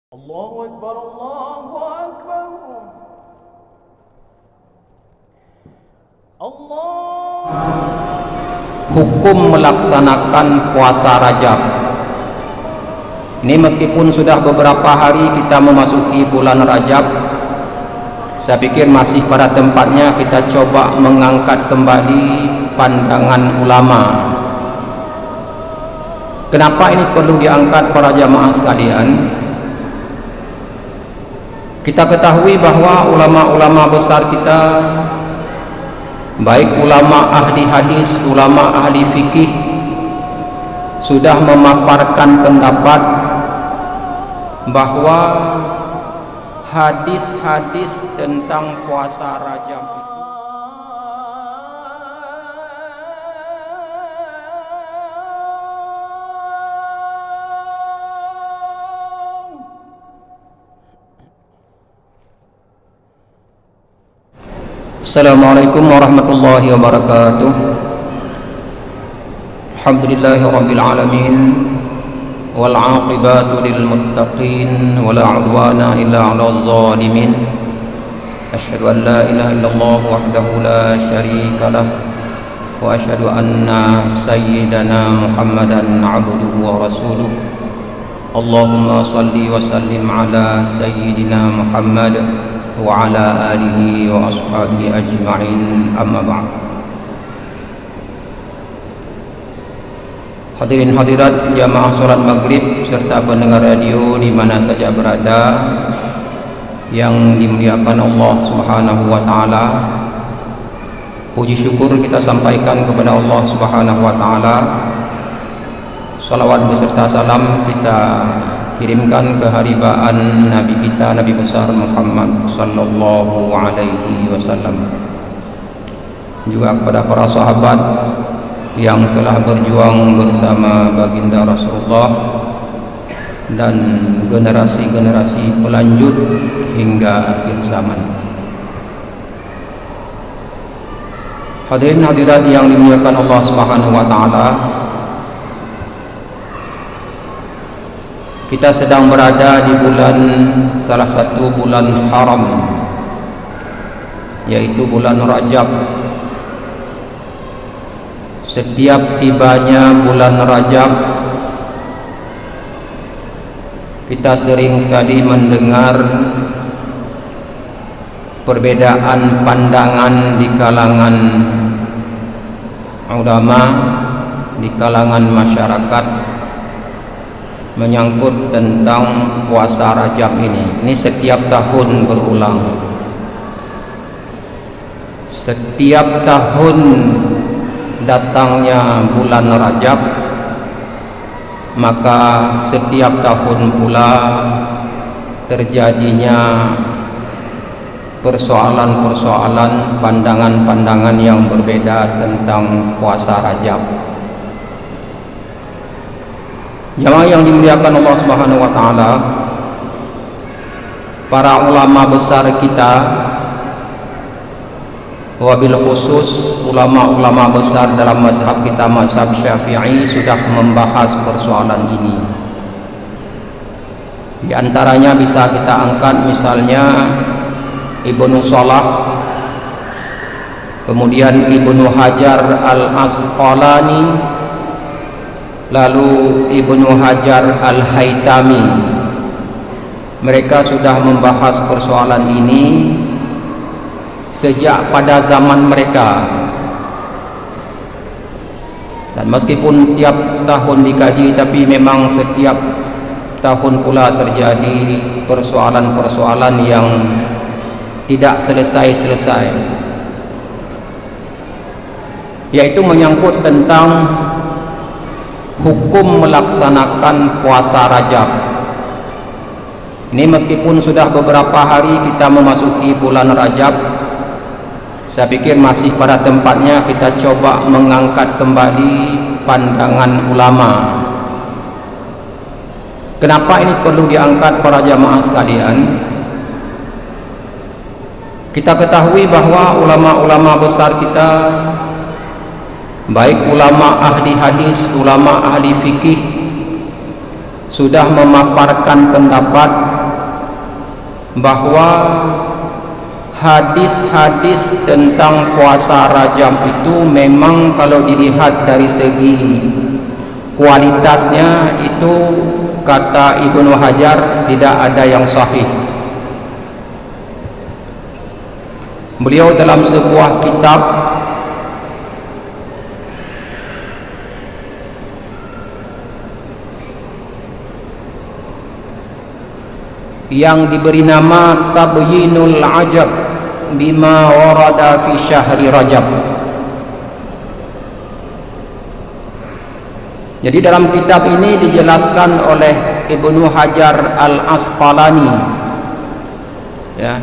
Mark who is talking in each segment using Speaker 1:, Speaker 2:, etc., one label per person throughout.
Speaker 1: Allahu Akbar, Allahu Akbar.
Speaker 2: Hukum melaksanakan puasa Rajab. Ini meskipun sudah beberapa hari kita memasuki bulan Rajab, saya pikir masih pada tempatnya kita coba mengangkat kembali pandangan ulama. Kenapa ini perlu diangkat para jamaah sekalian? Kita ketahui bahwa ulama-ulama besar kita, baik ulama ahli hadis, ulama ahli fikih, sudah memaparkan pendapat bahwa hadis-hadis tentang puasa Rajab itu Assalamualaikum warahmatullahi wabarakatuh. Alhamdulillahirabbil alamin wal 'aqibatu lil muttaqin wala 'udwana illa 'alal zalimin. Asyhadu an la ilaha illallah wahdahu la syarika lah wa asyhadu anna sayyidana Muhammadan 'abduhu wa rasuluh. Allahumma shalli wa sallim ala sayyidina Muhammad wa ala alihi wa ashabihi ajma'in, amma ba'd. Hadirin hadirat jamaah salat maghrib serta pendengar radio di mana saja berada yang dimuliakan Allah Subhanahu wa taala. Puji syukur kita sampaikan kepada Allah Subhanahu wa taala. Salawat beserta salam kita kirimkan keharibaan Nabi kita, Nabi besar Muhammad sallallahu alaihi wasallam, juga kepada para sahabat yang telah berjuang bersama baginda Rasulullah dan generasi-generasi pelanjut hingga akhir zaman. Hadirin hadirat yang dimuliakan Allah Subhanahu wa taala, kita sedang berada di salah satu bulan haram, yaitu bulan Rajab. Setiap tibanya bulan Rajab, kita sering sekali mendengar perbedaan pandangan di kalangan ulama, di kalangan masyarakat menyangkut tentang puasa Rajab ini. Ini setiap tahun berulang. Setiap tahun datangnya bulan Rajab, maka setiap tahun pula terjadinya persoalan-persoalan, pandangan-pandangan yang berbeda tentang puasa Rajab. Jamaah yang dimuliakan Allah Subhanahu wa taala, para ulama besar kita, wabil khusus ulama-ulama besar dalam mazhab kita, mazhab Syafi'i, sudah membahas persoalan ini. Di antaranya bisa kita angkat misalnya Ibnu Shalah, kemudian Ibnu Hajar Al-Asqalani, lalu Ibnu Hajar Al-Haytami. Mereka sudah membahas persoalan ini sejak pada zaman mereka, dan meskipun tiap tahun dikaji, tapi memang setiap tahun pula terjadi persoalan-persoalan yang tidak selesai-selesai, yaitu menyangkut tentang hukum melaksanakan puasa Rajab. Ini meskipun sudah beberapa hari kita memasuki bulan Rajab, saya pikir masih pada tempatnya kita coba mengangkat kembali pandangan ulama. Kenapa ini perlu diangkat para jamaah sekalian? Kita ketahui bahwa ulama-ulama besar kita, baik ulama ahli hadis, ulama ahli fikih, sudah memaparkan pendapat bahwa hadis-hadis tentang puasa Rajab itu memang kalau dilihat dari segi kualitasnya itu, kata Ibnu Hajar, tidak ada yang sahih. Beliau dalam sebuah kitab yang diberi nama Tabyinul Ajab bima warada fi syahri Rajab. Jadi dalam kitab ini dijelaskan oleh Ibnu Hajar Al-Asqalani, ya,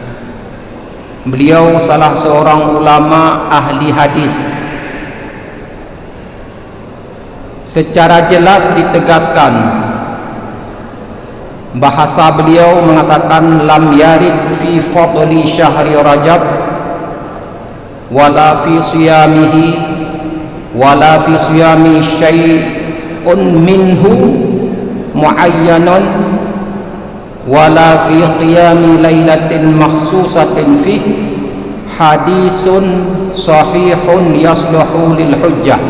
Speaker 2: beliau salah seorang ulama ahli hadis. Secara jelas ditegaskan, bahasa beliau mengatakan lam yarid fi fadli syahri Rajab wala fi siyamihi wala fi siyami syai'un minhu muayyanun wala fi qiyami lailatin makhsusatin fih hadisun sahihun yasluhu lil hujjah.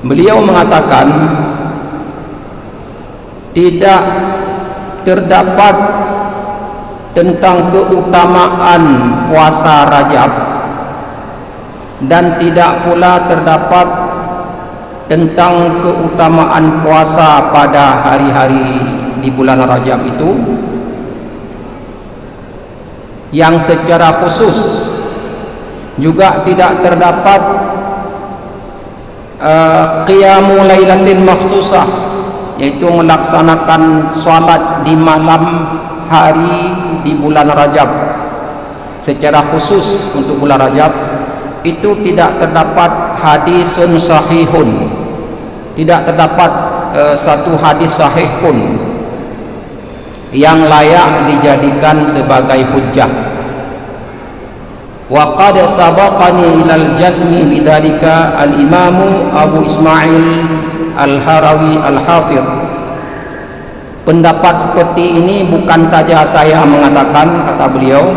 Speaker 2: Beliau mengatakan tidak terdapat tentang keutamaan puasa Rajab dan tidak pula terdapat tentang keutamaan puasa pada hari-hari di bulan Rajab itu yang secara khusus. Juga tidak terdapat qiyamul lailatin makhsusah, yaitu melaksanakan salat di malam hari di bulan Rajab secara khusus untuk bulan Rajab. Itu tidak terdapat hadisun sahihun, tidak terdapat satu hadis sahih pun yang layak dijadikan sebagai hujjah. Wa qad sabaqani ilal jazmi bidzalika al-imamu Abu Ismail Al-Harawi Al-Hafidh. Pendapat seperti ini bukan saja saya mengatakan, kata beliau,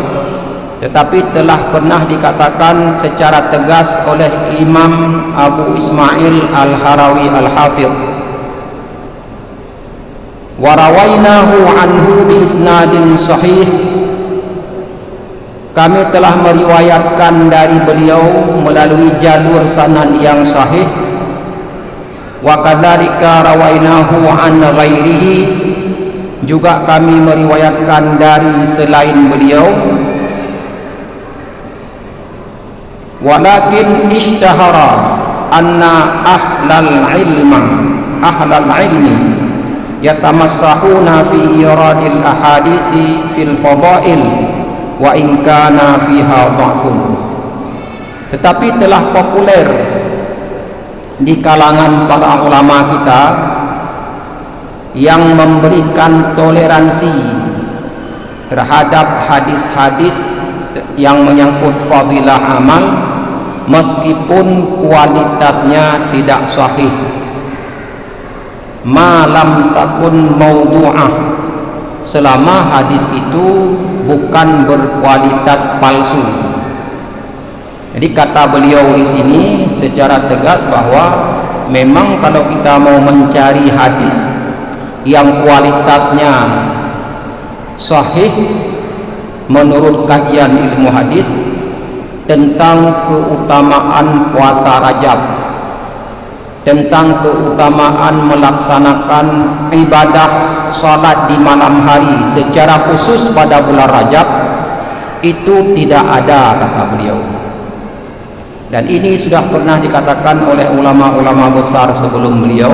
Speaker 2: tetapi telah pernah dikatakan secara tegas oleh Imam Abu Ismail Al-Harawi Al-Hafidh. Wa rawainahu anhu bi isnadin sahih. Kami telah meriwayatkan dari beliau melalui jalur sanad yang sahih. Wa kadzalika rawainahu an ghairihi, juga kami meriwayatkan dari selain beliau. Walakin ishtahara anna ahlal ilmi yatamassahuna fi iradil ahadisi fil fadail wa in kana fiha dha'fun. Tetapi telah populer di kalangan para ulama kita yang memberikan toleransi terhadap hadis-hadis yang menyangkut fadilah amal meskipun kualitasnya tidak sahih, malam takun maudu'ah, selama hadis itu bukan berkualitas palsu. Jadi kata beliau di sini secara tegas bahwa memang kalau kita mau mencari hadis yang kualitasnya sahih menurut kajian ilmu hadis tentang keutamaan puasa Rajab, tentang keutamaan melaksanakan ibadah salat di malam hari secara khusus pada bulan Rajab, itu tidak ada, kata beliau. Dan ini sudah pernah dikatakan oleh ulama-ulama besar sebelum beliau.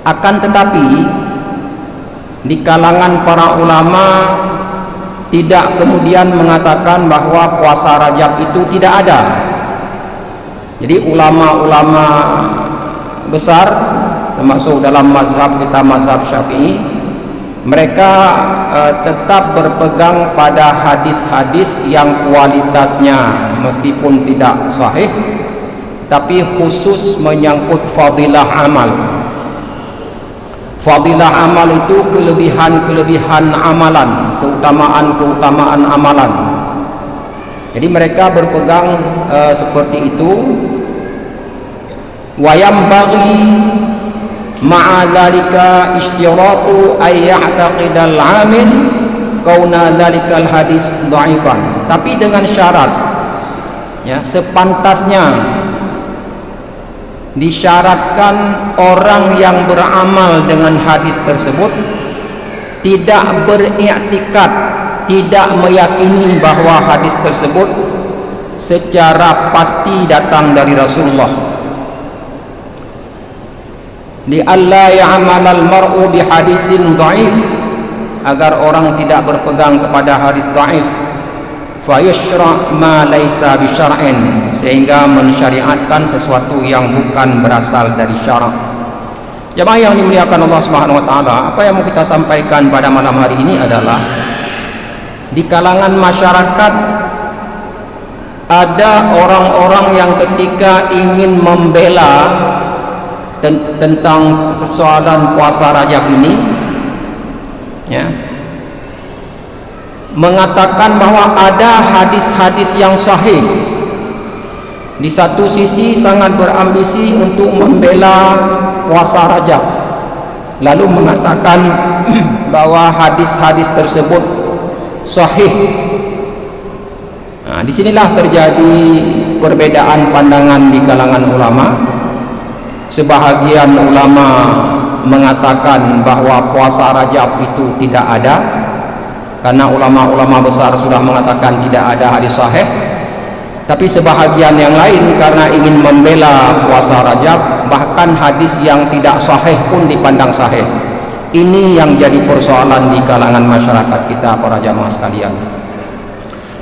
Speaker 2: Akan tetapi di kalangan para ulama tidak kemudian mengatakan bahwa puasa Rajab itu tidak ada. Jadi ulama-ulama besar termasuk dalam mazhab kita, mazhab Syafi'i, mereka tetap berpegang pada hadis-hadis yang kualitasnya meskipun tidak sahih tapi khusus menyangkut fadilah amal. Fadilah amal itu kelebihan-kelebihan amalan, keutamaan-keutamaan amalan. Jadi mereka berpegang seperti itu. Wa yambaghi ma'a dzalika istiratu ay ya'taqidal 'amil kauna dzalikal hadis dhaifan. Tapi dengan syarat, ya, sepantasnya disyaratkan orang yang beramal dengan hadis tersebut tidak beriktikad, tidak meyakini bahwa hadis tersebut secara pasti datang dari Rasulullah. Li alla ya'malal mar'u bi hadisin dhaif, agar orang tidak berpegang kepada hadis dhaif. Fa yushra' ma laisa bi syar'in, sehingga mensyariatkan sesuatu yang bukan berasal dari syarak. Jemaah yang dimuliakan Allah Subhanahu wa taala, apa yang mau kita sampaikan pada malam hari ini adalah di kalangan masyarakat ada orang-orang yang ketika ingin membela tentang persoalan puasa Rajab ini, ya, mengatakan bahwa ada hadis-hadis yang sahih. Di satu sisi sangat berambisi untuk membela puasa Rajab, lalu mengatakan bahwa hadis-hadis tersebut sahih. Nah, disinilah terjadi perbedaan pandangan di kalangan ulama. Sebahagian ulama mengatakan bahwa puasa Rajab itu tidak ada, karena ulama-ulama besar sudah mengatakan tidak ada hadis sahih. Tapi sebahagian yang lain karena ingin membela puasa Rajab, bahkan hadis yang tidak sahih pun dipandang sahih. Ini yang jadi persoalan di kalangan masyarakat kita, para jamaah sekalian.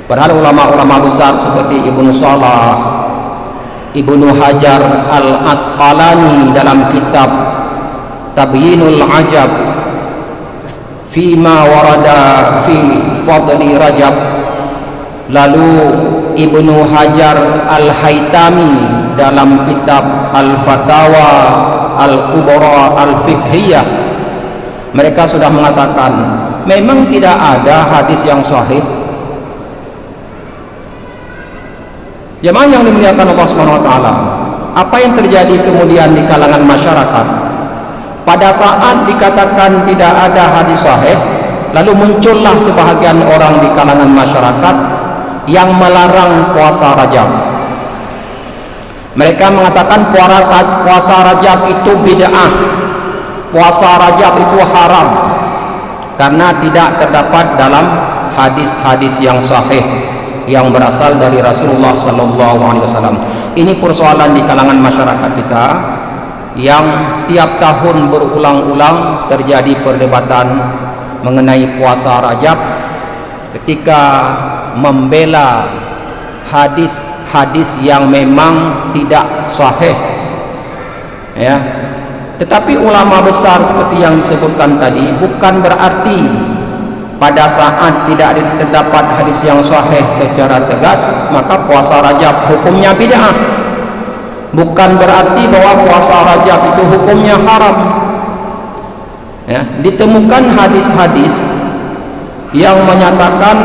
Speaker 2: Padahal ulama-ulama besar seperti Ibnu Salah, Ibnu Hajar Al-Asqalani dalam kitab Tabyinul Ajab Fima warada fi fadli Rajab, lalu Ibnu Hajar Al-Haytami dalam kitab Al-Fatawa Al-Kubra Al-Fiqhiyah, mereka sudah mengatakan memang tidak ada hadis yang sahih. Jemaah yang dimuliakan Allah Subhanahu wa taala, apa yang terjadi kemudian di kalangan masyarakat pada saat dikatakan tidak ada hadis sahih, lalu muncullah sebahagian orang di kalangan masyarakat yang melarang puasa Rajab. Mereka mengatakan puasa Rajab itu bid'ah, puasa Rajab itu haram, karena tidak terdapat dalam hadis-hadis yang sahih yang berasal dari Rasulullah sallallahu alaihi wasallam. Ini persoalan di kalangan masyarakat kita yang tiap tahun berulang-ulang terjadi perdebatan mengenai puasa Rajab ketika membela hadis-hadis yang memang tidak sahih, ya. Tetapi ulama besar seperti yang disebutkan tadi bukan berarti pada saat tidak terdapat hadis yang sahih secara tegas maka puasa Rajab hukumnya bid'ah. Bukan berarti bahwa puasa Rajab itu hukumnya haram, ya. Ditemukan hadis-hadis yang menyatakan,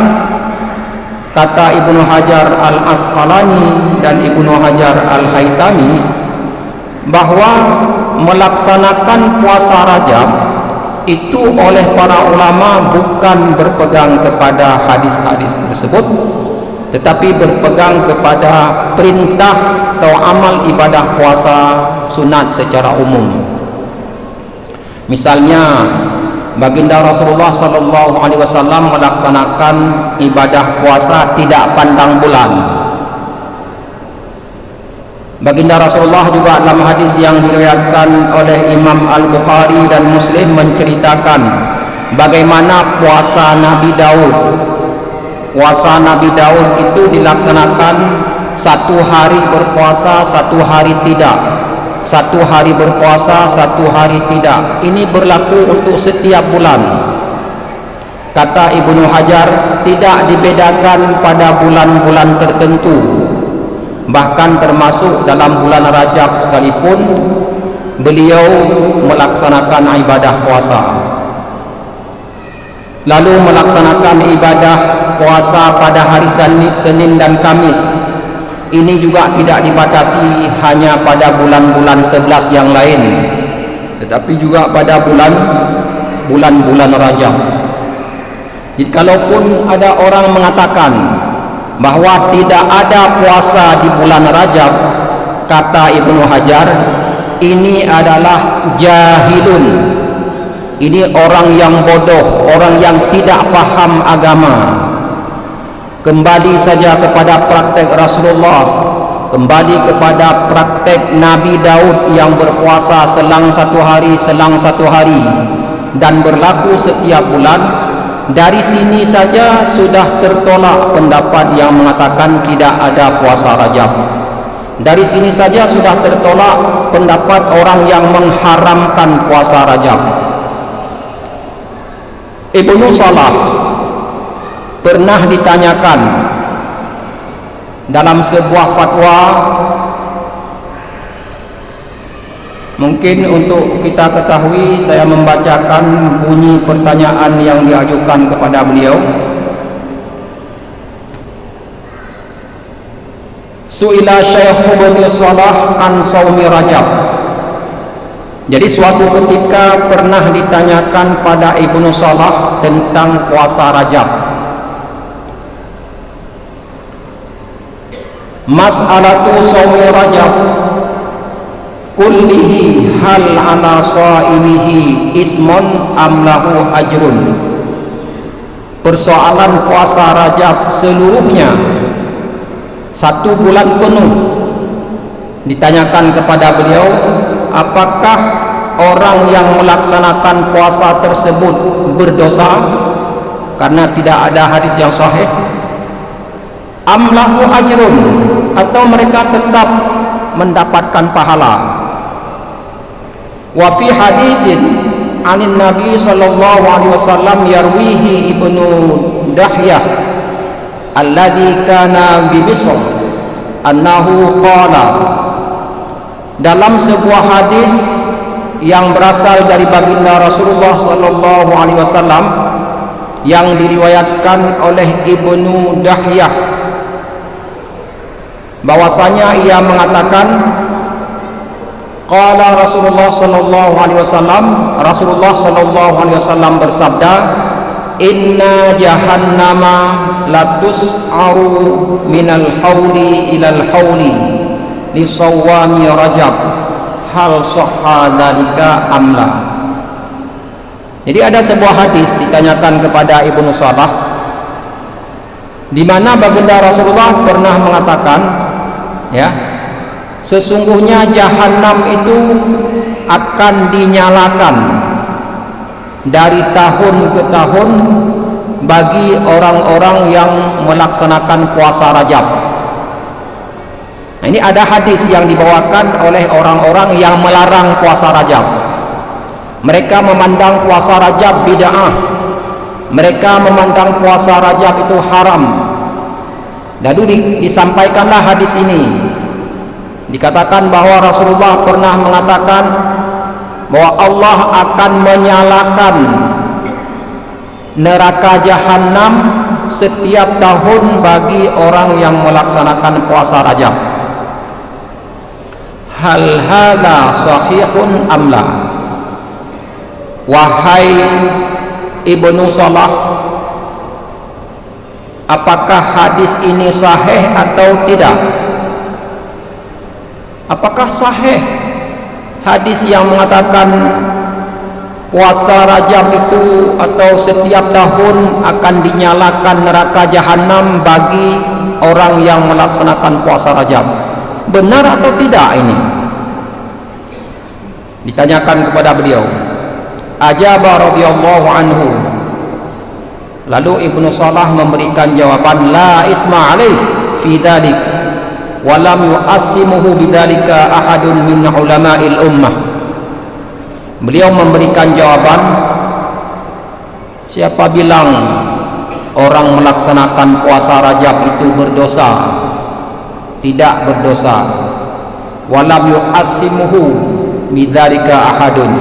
Speaker 2: kata Ibnu Hajar Al-Asqalani dan Ibnu Hajar Al-Haytami, bahwa melaksanakan puasa Rajab itu oleh para ulama bukan berpegang kepada hadis-hadis tersebut, tetapi berpegang kepada perintah atau amal ibadah puasa sunat secara umum. Misalnya baginda Rasulullah sallallahu alaihi wasallam melaksanakan ibadah puasa tidak pandang bulan. Baginda Rasulullah juga dalam hadis yang diriwayatkan oleh Imam Al-Bukhari dan Muslim menceritakan bagaimana puasa Nabi Daud. Puasa Nabi Daud itu dilaksanakan satu hari berpuasa, satu hari tidak. Satu hari berpuasa, satu hari tidak. Ini berlaku untuk setiap bulan. Kata Ibnu Hajar, tidak dibedakan pada bulan-bulan tertentu. Bahkan termasuk dalam bulan Rajab sekalipun, beliau melaksanakan ibadah puasa, lalu melaksanakan ibadah puasa pada hari Senin dan Kamis. Ini juga tidak dibatasi hanya pada bulan-bulan 11 yang lain, tetapi juga pada bulan-bulan Rajab. Jadi kalaupun ada orang mengatakan bahwa tidak ada puasa di bulan Rajab, kata Ibnu Hajar, ini adalah jahilun. Ini orang yang bodoh, orang yang tidak paham agama. Kembali saja kepada praktek Rasulullah, kembali kepada praktek Nabi Daud yang berpuasa selang satu hari dan berlaku setiap bulan. Dari sini saja sudah tertolak pendapat yang mengatakan tidak ada puasa Rajab. Dari sini saja sudah tertolak pendapat orang yang mengharamkan puasa Rajab. Ibnu Salah pernah ditanyakan dalam sebuah fatwa. Mungkin untuk kita ketahui, saya membacakan bunyi pertanyaan yang diajukan kepada beliau. Su'ila Syekh Ibnu Salah an Shaumi Rajab. Jadi suatu ketika pernah ditanyakan pada Ibnu Salah tentang puasa Rajab. Mas'alatu Shaumi Rajab kullihi hal ala shaimihi ismun amlahu ajrun. Persoalan puasa Rajab seluruhnya, satu bulan penuh, ditanyakan kepada beliau, apakah orang yang melaksanakan puasa tersebut berdosa karena tidak ada hadis yang sahih, amlahu ajrun, atau mereka tetap mendapatkan pahala. Wa fi hadisin anin Nabi sallallahu alaihi wasallam yarwihi Ibnu Dahyah alladhi kana bi Misr annahu qala, dalam sebuah hadis yang berasal dari baginda Rasulullah sallallahu alaihi wasallam yang diriwayatkan oleh Ibnu Dahyah, bahwasanya ia mengatakan, qala Rasulullah sallallahu alaihi wasallam, Rasulullah sallallahu alaihi wasallam bersabda, inna jahannama latus'aru minal hauli ilal hauli li sawami Rajab, hal sahha dzalika amla. Jadi ada sebuah hadis ditanyakan kepada Ibnu Salah, di mana baginda Rasulullah pernah mengatakan, ya, sesungguhnya jahanam itu akan dinyalakan dari tahun ke tahun bagi orang-orang yang melaksanakan puasa Rajab. Nah, ini ada hadis yang dibawakan oleh orang-orang yang melarang puasa Rajab. Mereka memandang puasa Rajab bid'ah, mereka memandang puasa Rajab itu haram. Lalu disampaikanlah hadis ini. Dikatakan bahwa Rasulullah pernah mengatakan bahwa Allah akan menyalakan neraka jahanam setiap tahun bagi orang yang melaksanakan puasa Rajab. Hal hadza sahihun amla? Wahai Ibnu Salah, apakah hadis ini sahih atau tidak? Apakah sahih hadis yang mengatakan puasa Rajab itu atau setiap tahun akan dinyalakan neraka jahanam bagi orang yang melaksanakan puasa Rajab? Benar atau tidak ini? Ditanyakan kepada beliau. Ajaba radhiyallahu anhu. Lalu Ibnu Salah memberikan jawaban, la isma alaih fi dzalik wa lam yu'assimuhu bidzalika ahadun min ulama'il ummah. Beliau memberikan jawaban, siapa bilang orang melaksanakan puasa Rajab itu berdosa? Tidak berdosa. Wa lam yu'assimuhu, bidzalika ahadun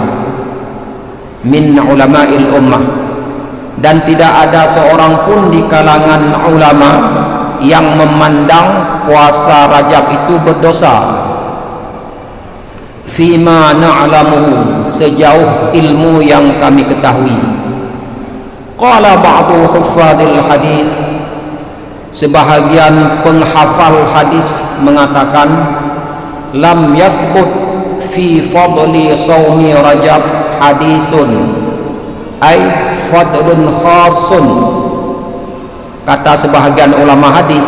Speaker 2: min ulama'il ummah, dan tidak ada seorang pun di kalangan ulama yang memandang puasa Rajab itu berdosa. Fima na'lamuhu, sejauh ilmu yang kami ketahui. Qala ba'du huffadil hadis, sebahagian penghafal hadis mengatakan, lam yasbut fi fadli shaumi Rajab hadisun ay fadlun khasun. Kata sebahagian ulama hadis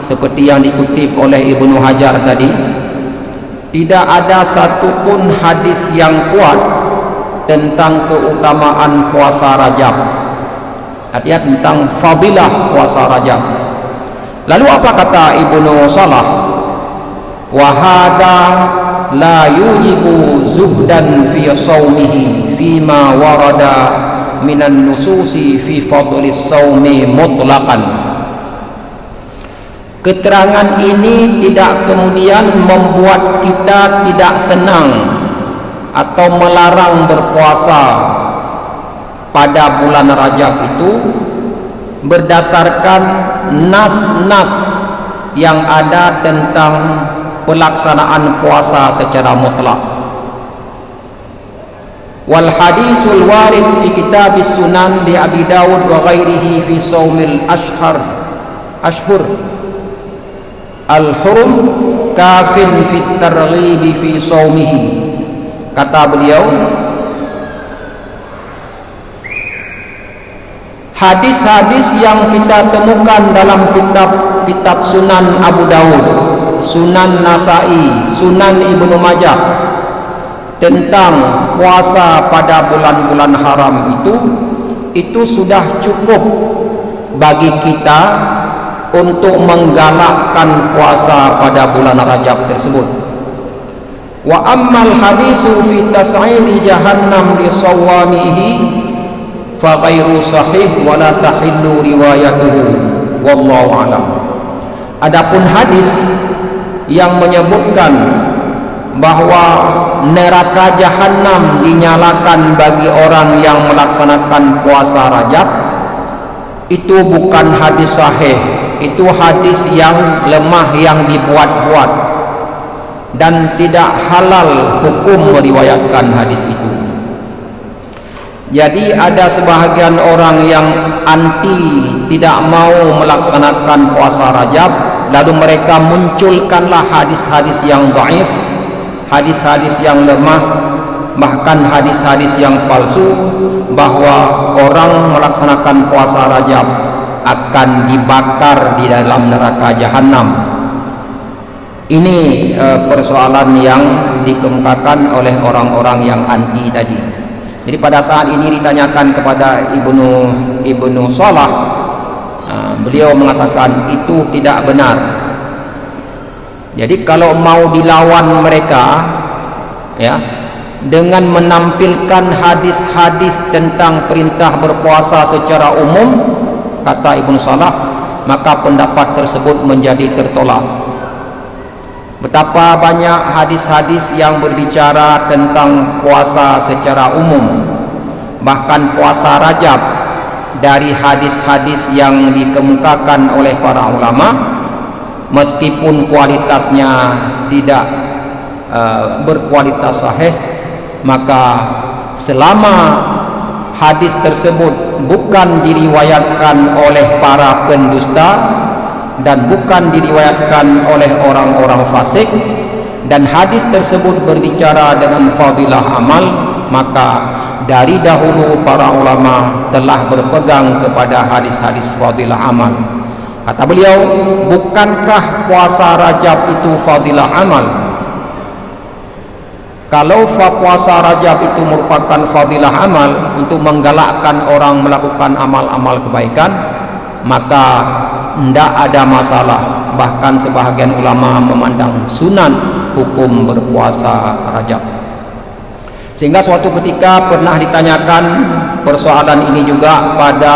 Speaker 2: seperti yang dikutip oleh Ibnu Hajar tadi, tidak ada satupun hadis yang kuat tentang keutamaan puasa Rajab, artinya tentang fadilah puasa Rajab. Lalu apa kata Ibnu Salah? Wahada la yujibu zuhdan fi shaumihi fima warada minan nususi fi fadlis shaumi mutlaqan. Keterangan ini tidak kemudian membuat kita tidak senang atau melarang berpuasa pada bulan Rajab itu berdasarkan nas-nas yang ada tentang pelaksanaan puasa secara mutlak. Wal hadisul warid fi kitabis sunan li Abi Dawud wa ghairihi fi shaumil ashhur al-hurum kafin fit targhibi fi shaumihi. Kata beliau, hadis-hadis yang kita temukan dalam kitab Sunan Abu Dawud, Sunan Nasai, Sunan Ibnu Majah tentang puasa pada bulan-bulan haram itu sudah cukup bagi kita untuk menggalakkan puasa pada bulan Rajab tersebut. Wa ammal hadisu fi tas'iri jahannam li sawamihi fa ghairu sahih wa la tahillu riwayatuhu wallahu alam. Adapun hadis yang menyebutkan bahwa neraka jahanam dinyalakan bagi orang yang melaksanakan puasa Rajab, itu bukan hadis sahih, itu hadis yang lemah, yang dibuat-buat, dan tidak halal hukum meriwayatkan hadis itu. Jadi ada sebahagian orang yang anti, tidak mau melaksanakan puasa Rajab, lalu mereka munculkanlah hadis-hadis yang dhaif, hadis-hadis yang lemah, bahkan hadis-hadis yang palsu, bahwa orang melaksanakan puasa Rajab akan dibakar di dalam neraka jahanam. Ini persoalan yang dikemukakan oleh orang-orang yang anti tadi. Jadi pada saat ini ditanyakan kepada Ibnu Salah, beliau mengatakan itu tidak benar. Jadi kalau mau dilawan mereka, ya, dengan menampilkan hadis-hadis tentang perintah berpuasa secara umum, kata Ibnu Salah, maka pendapat tersebut menjadi tertolak. Betapa banyak hadis-hadis yang berbicara tentang puasa secara umum, bahkan puasa Rajab, dari hadis-hadis yang dikemukakan oleh para ulama, meskipun kualitasnya tidak berkualitas sahih, maka selama hadis tersebut bukan diriwayatkan oleh para pendusta dan bukan diriwayatkan oleh orang-orang fasik, dan hadis tersebut berbicara dengan fadilah amal, maka dari dahulu para ulama telah berpegang kepada hadis-hadis fadilah amal. Kata beliau, bukankah puasa Rajab itu fadilah amal? Kalau puasa Rajab itu merupakan fadilah amal untuk menggalakkan orang melakukan amal-amal kebaikan, maka tidak ada masalah. Bahkan sebahagian ulama memandang sunan hukum berpuasa Rajab. Sehingga suatu ketika pernah ditanyakan persoalan ini juga pada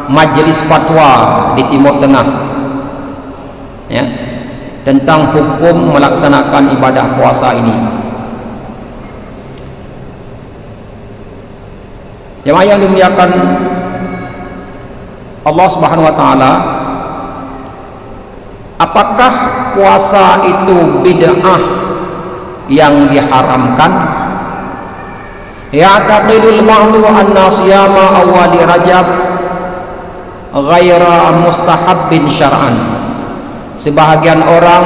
Speaker 2: majelis fatwa di Timur Tengah, ya, tentang hukum melaksanakan ibadah puasa ini. Jemaah yang dimuliakan Allah Subhanahu wa taala, apakah puasa itu bid'ah yang diharamkan? Ya'taqidul ba'du anna siyama awwali Rajab ghaira mustahabbin syar'an. Sebahagian orang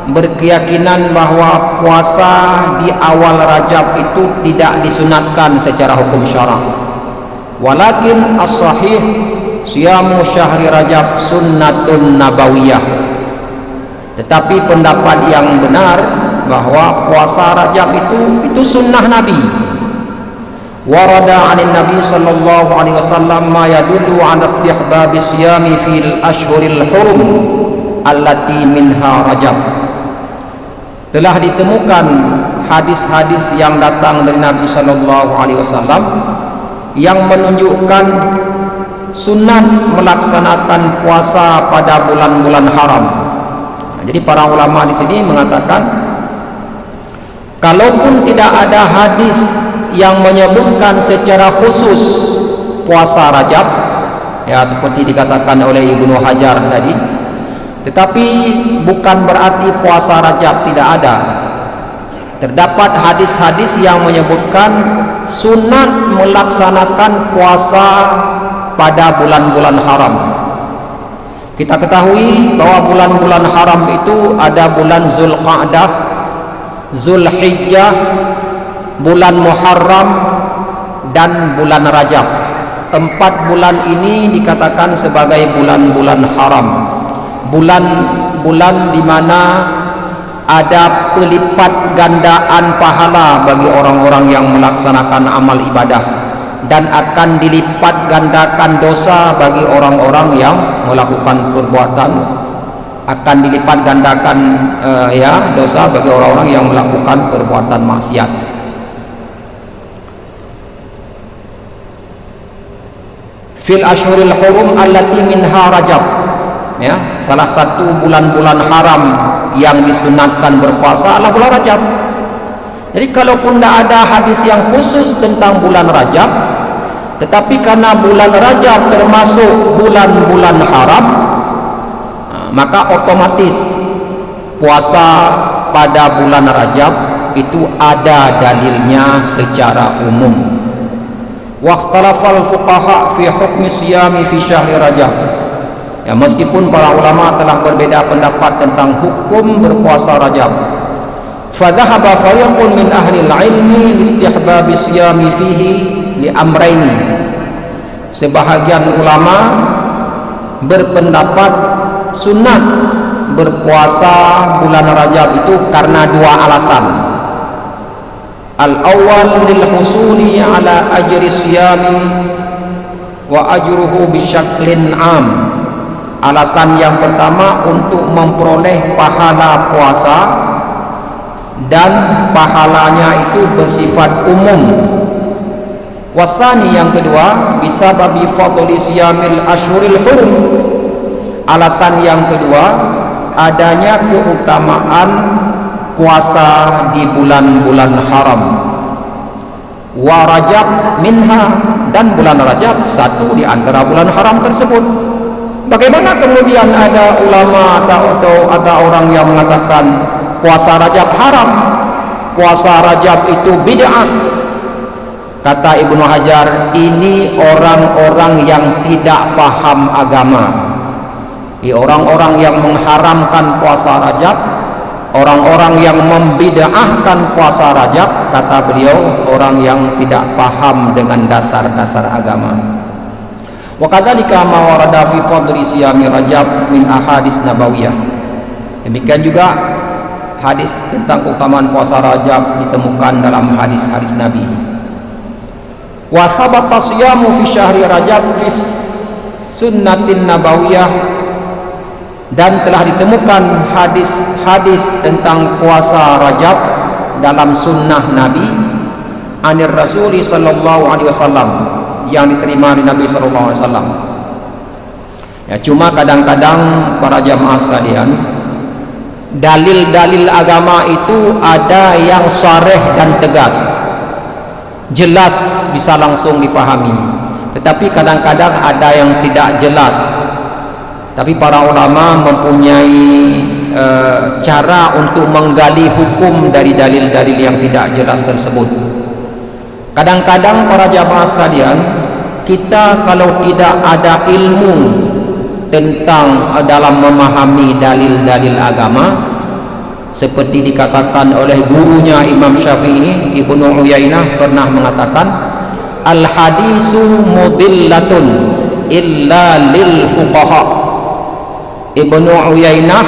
Speaker 2: berkeyakinan bahwa puasa di awal Rajab itu tidak disunatkan secara hukum syara'. Walakin as-sahih siyamu syahri Rajab sunnatun nabawiyah. Tetapi pendapat yang benar bahwa puasa Rajab itu sunnah Nabi. Warada 'anil Nabi sallallahu alaihi wasallam ma yadullu 'ala istihbabi siyami fil ashhuril hurum allati minha Rajab. Telah ditemukan hadis-hadis yang datang dari Nabi sallallahu alaihi wasallam yang menunjukkan sunat melaksanakan puasa pada bulan-bulan haram. Jadi para ulama di sini mengatakan, kalaupun tidak ada hadis yang menyebutkan secara khusus puasa Rajab, ya seperti dikatakan oleh Ibnu Hajar tadi, tetapi bukan berarti puasa Rajab tidak ada. Terdapat hadis-hadis yang menyebutkan sunat melaksanakan puasa pada bulan-bulan haram. Kita ketahui bahwa bulan-bulan haram itu ada bulan Zulqa'dah, Zulhijjah, bulan Muharram, dan bulan Rajab. 4 bulan ini dikatakan sebagai bulan-bulan haram. Bulan-bulan di mana ada pelipat gandaan pahala bagi orang-orang yang melaksanakan amal ibadah, dan akan dilipat gandakan dosa bagi orang-orang yang melakukan perbuatan, akan dilipat gandakan dosa bagi orang-orang yang melakukan perbuatan maksiat. Fil ashhuril hurum allati minha Rajab, ya, salah satu bulan-bulan haram yang disunatkan berpuasa adalah bulan Rajab. Jadi kalaupun tidak ada hadis yang khusus tentang bulan Rajab, tetapi karena bulan Rajab termasuk bulan-bulan haram, maka otomatis puasa pada bulan Rajab itu ada dalilnya secara umum. Waqtalafal fuqaha fi hukmi siyami fi syahri Rajab. Ya, meskipun para ulama telah berbeda pendapat tentang hukum berpuasa Rajab. Fadhahaba fariqun min ahli al-ilmi istihbabi siyami fihi li amraini. Sebahagian ulama berpendapat sunat berpuasa bulan Rajab itu karena 2 alasan. Al-awwal lil husuli ala ajri siyami wa ajruhu bisyaklin am. Alasan yang pertama untuk memperoleh pahala puasa, dan pahalanya itu bersifat umum. Wasani yang kedua, bisa babi fadli siyamil ashuril hurum. Alasan yang kedua, adanya keutamaan puasa di bulan-bulan haram. Wa Rajab minha, dan bulan Rajab satu di antara bulan haram tersebut. Bagaimana kemudian ada ulama atau ada orang yang mengatakan puasa Rajab haram, puasa Rajab itu bid'ah? Kata Ibnu Hajar, ini orang-orang yang tidak paham agama. Orang-orang yang mengharamkan puasa Rajab, orang-orang yang membid'ahkan puasa Rajab, kata beliau, orang yang tidak paham dengan dasar-dasar agama. Wa kadzalika ma warada fi fadli siyami Rajab min ahadits nabawiyah. Demikian juga hadis tentang keutamaan puasa Rajab ditemukan dalam hadis-hadis Nabi. Wa thabata siyamu fi syahri Rajab fi sunnatin nabawiyah, dan telah ditemukan hadis-hadis tentang puasa Rajab dalam sunnah Nabi anir Rasuli sallallahu alaihi wasallam, yang diterima dari Nabi sallallahu alaihi wasallam. Ya, cuma kadang-kadang para jamaah sekalian, dalil-dalil agama itu ada yang sharih dan tegas, jelas, bisa langsung dipahami. Tetapi kadang-kadang ada yang tidak jelas. Tapi para ulama mempunyai cara untuk menggali hukum dari dalil-dalil yang tidak jelas tersebut. Kadang-kadang para jamaah sekalian, kita kalau tidak ada ilmu tentang dalam memahami dalil-dalil agama, seperti dikatakan oleh gurunya Imam Syafi'i, Ibnu Uyainah pernah mengatakan, al-hadisu mudillatun illa lil fuqaha. Ibnu Uyainah,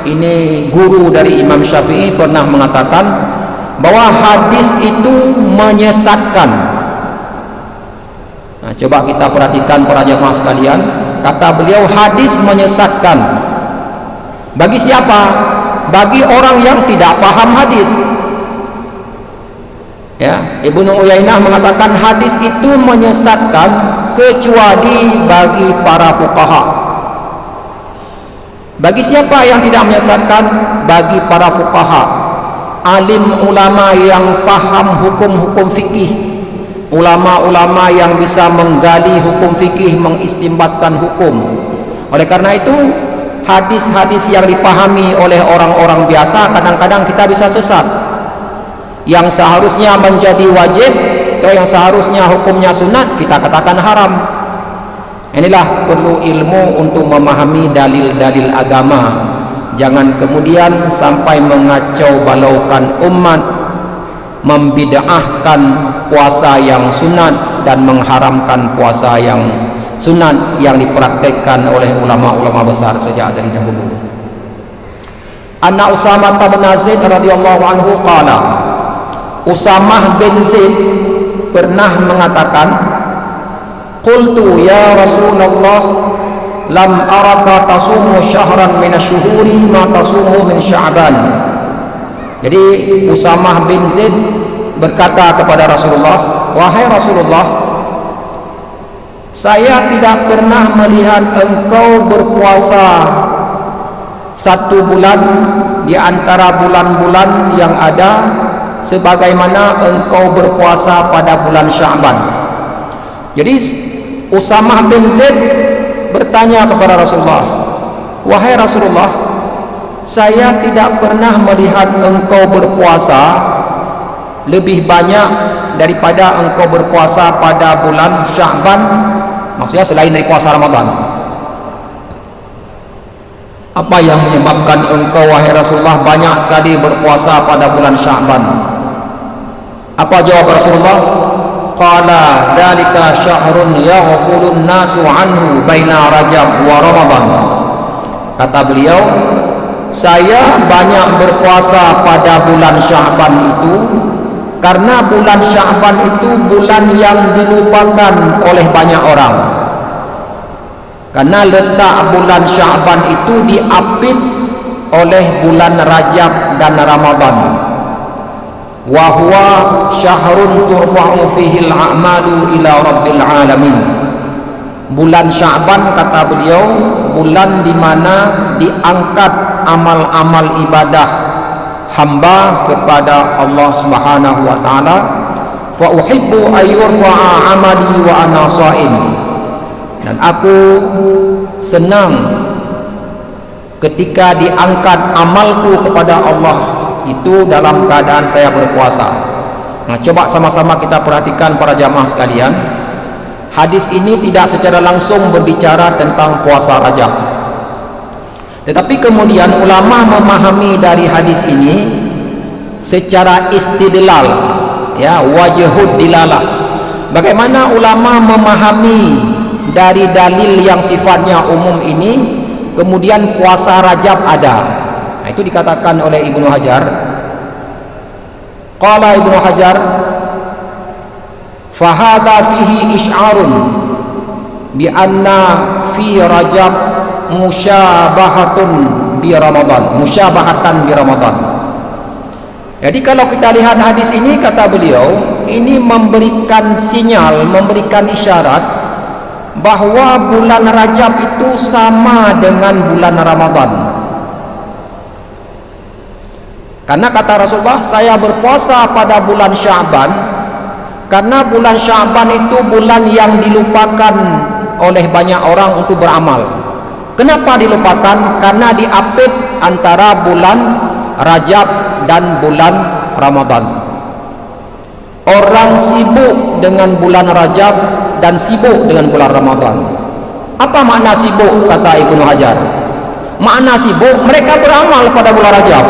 Speaker 2: ini guru dari Imam Syafi'i, pernah mengatakan bahwa hadis itu menyesatkan. Nah, coba kita perhatikan para jamaah sekalian, kata beliau hadis menyesatkan. Bagi siapa? Bagi orang yang tidak paham hadis. Ya, Ibnu Uyainah mengatakan hadis itu menyesatkan kecuali bagi para fuqaha. Bagi siapa yang tidak menyesatkan? Bagi para fuqaha, alim ulama yang paham hukum-hukum fikih, ulama-ulama yang bisa menggali hukum fikih, mengistimbatkan hukum. Oleh karena itu, hadis-hadis yang dipahami oleh orang-orang biasa kadang-kadang kita bisa sesat. Yang seharusnya menjadi wajib atau yang seharusnya hukumnya sunat, kita katakan haram. Inilah perlu ilmu untuk memahami dalil-dalil agama. Jangan kemudian sampai mengacau balaukan umat, membid'ahkan puasa yang sunat dan mengharamkan puasa yang sunat yang dipraktekkan oleh ulama-ulama besar sejak dari dahulu. Anna Usamah bin Zaid radhiyallahu anhu qala, Usamah bin Zaid pernah mengatakan, qultu ya Rasulullah, lam araka tasumu syahran min asyhuri ma tasumu min Sya'ban. Jadi Usamah bin Zaid berkata kepada Rasulullah, wahai Rasulullah, saya tidak pernah melihat engkau berpuasa satu bulan di antara bulan-bulan yang ada sebagaimana engkau berpuasa pada bulan Sya'ban. Jadi Usamah bin Zaid bertanya kepada Rasulullah, wahai Rasulullah, saya tidak pernah melihat engkau berpuasa lebih banyak daripada engkau berpuasa pada bulan Sya'ban, maksudnya selain dari puasa Ramadan. Apa yang menyebabkan engkau wahai Rasulullah banyak sekali berpuasa pada bulan Sya'ban? Apa jawab Rasulullah? Qala dzalika syahrun yaghfulun nasu anhu baina Rajab wa Ramadan. Kata beliau, saya banyak berpuasa pada bulan Sya'ban itu karena bulan Sya'ban itu bulan yang dilupakan oleh banyak orang. Karena letak bulan Sya'ban itu diapit oleh bulan Rajab dan Ramadan. Wa huwa syahrun turfa'u fihi al-a'malu ila rabbil alamin. Bulan Sya'ban, kata beliau, bulan di mana diangkat amal-amal ibadah hamba kepada Allah Subhanahu wa taala. Fa uhibbu ayyurfa'a amali wa ana sha'im. Dan aku senang ketika diangkat amalku kepada Allah itu dalam keadaan saya berpuasa. Nah, coba sama-sama kita perhatikan para jamaah sekalian. Hadis ini tidak secara langsung berbicara tentang puasa Rajab. Tetapi kemudian ulama memahami dari hadis ini secara istidlal, ya, wajhud dilalah. Bagaimana ulama memahami dari dalil yang sifatnya umum ini, kemudian puasa Rajab ada. Nah, itu dikatakan oleh Ibnu Hajar. Qala Ibnu Hajar, fahadha fihi isy'arun bi anna fi Rajab musyabahatun bi Ramadan, musyabahatan bi Ramadan. Jadi kalau kita lihat hadis ini, kata beliau, ini memberikan sinyal, memberikan isyarat bahwa bulan Rajab itu sama dengan bulan Ramadan. Karena kata Rasulullah, saya berpuasa pada bulan Sya'ban Karena bulan Sya'ban itu bulan yang dilupakan oleh banyak orang untuk beramal. Kenapa dilupakan? Karena diapit antara bulan Rajab dan bulan Ramadan. Orang sibuk dengan bulan Rajab dan sibuk dengan bulan Ramadan. Apa makna sibuk, kata Ibnu Hajar? Makna sibuk, mereka beramal pada bulan Rajab.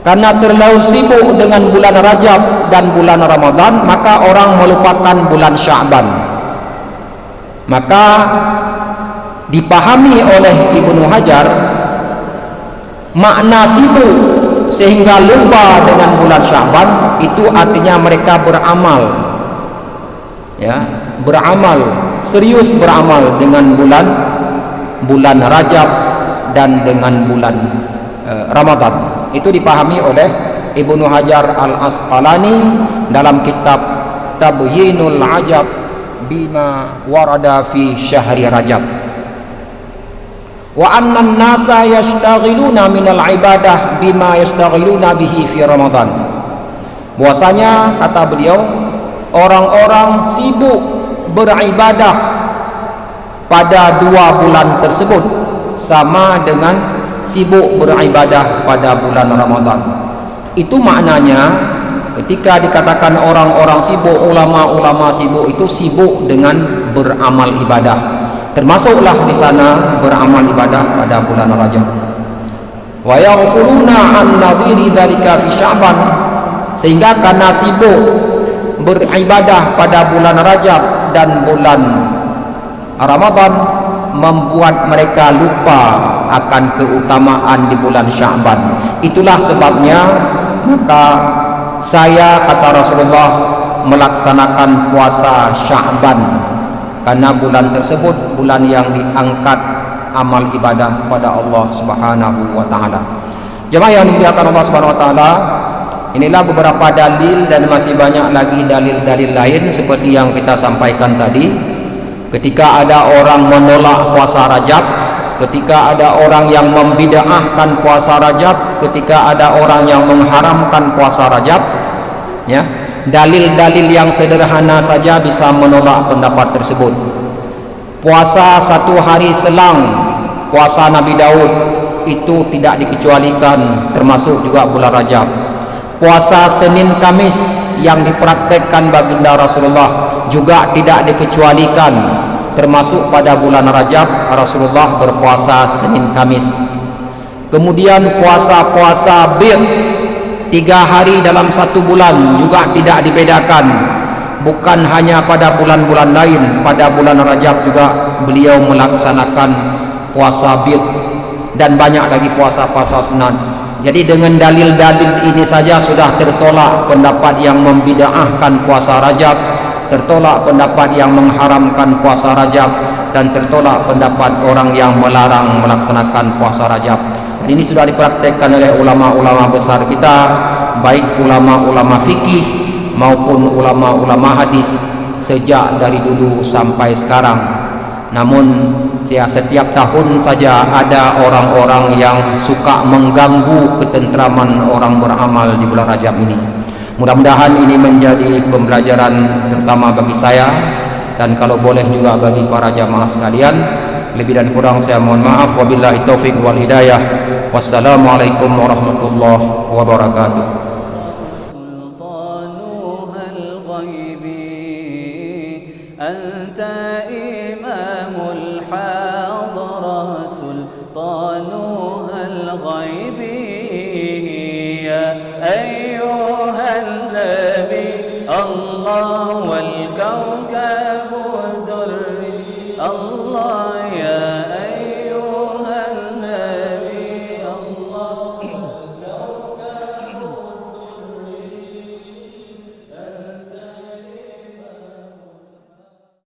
Speaker 2: Karena terlalu sibuk dengan bulan Rajab dan bulan Ramadan, maka orang melupakan bulan Sya'ban. Maka dipahami oleh Ibnu Hajar, makna sibuk sehingga lupa dengan bulan Sya'ban itu artinya mereka beramal, ya, beramal, serius beramal dengan bulan Rajab dan dengan bulan Ramadan. Itu dipahami oleh Ibnu Hajar Al-Asqalani dalam kitab Tabyinul Ajab bima warada fi syahri Rajab. Wa anna an-nasa yashtaghiluna minal ibadah bima yashtaghiluna bihi fi Ramadan. Bahwasanya, kata beliau, orang-orang sibuk beribadah pada 2 bulan tersebut sama dengan sibuk beribadah pada bulan Ramadan. Itu maknanya ketika dikatakan orang-orang sibuk, ulama-ulama sibuk, itu sibuk dengan beramal ibadah. Termasuklah di sana beramal ibadah pada bulan Rajab. Wa yaghfuruna an nadhiri dzalika fi Sya'ban, sehingga karena sibuk beribadah pada bulan Rajab dan bulan Ramadan membuat mereka lupa akan keutamaan di bulan Sya'ban. Itulah sebabnya maka saya, kata Rasulullah, melaksanakan puasa Sya'ban, karena bulan tersebut bulan yang diangkat amal ibadah pada Allah Subhanahu wa taala. Jemaah yang dimuliakan Allah Subhanahu wa taala, inilah beberapa dalil dan masih banyak lagi dalil-dalil lain seperti yang kita sampaikan tadi. Ketika ada orang menolak puasa Rajab, ketika ada orang yang membid'ahkan puasa Rajab, ketika ada orang yang mengharamkan puasa Rajab, ya, dalil-dalil yang sederhana saja bisa menolak pendapat tersebut. Puasa 1 hari selang, puasa Nabi Daud, itu tidak dikecualikan, termasuk juga bulan Rajab. Puasa Senin Kamis yang dipraktekkan baginda Rasulullah juga tidak dikecualikan, termasuk pada bulan Rajab Rasulullah berpuasa Senin Kamis. Kemudian puasa-puasa bir 3 hari dalam 1 bulan juga tidak dibedakan. Bukan hanya pada bulan-bulan lain, pada bulan Rajab juga beliau melaksanakan puasa bir, dan banyak lagi puasa-puasa sunat. Jadi dengan dalil-dalil ini saja sudah tertolak pendapat yang membid'ahkan puasa Rajab, tertolak pendapat yang mengharamkan puasa Rajab, dan tertolak pendapat orang yang melarang melaksanakan puasa Rajab. Dan ini sudah dipraktekkan oleh ulama-ulama besar kita, baik ulama-ulama fikih maupun ulama-ulama hadis sejak dari dulu sampai sekarang. Namun setiap tahun saja ada orang-orang yang suka mengganggu ketentraman orang beramal di bulan Rajab ini. Mudah-mudahan ini menjadi pembelajaran terutama bagi saya, dan kalau boleh juga bagi para jamaah sekalian. Lebih dan kurang saya mohon maaf. Wabillahi taufiq wal hidayah. Wassalamualaikum warahmatullahi wabarakatuh.
Speaker 1: الله والكوكب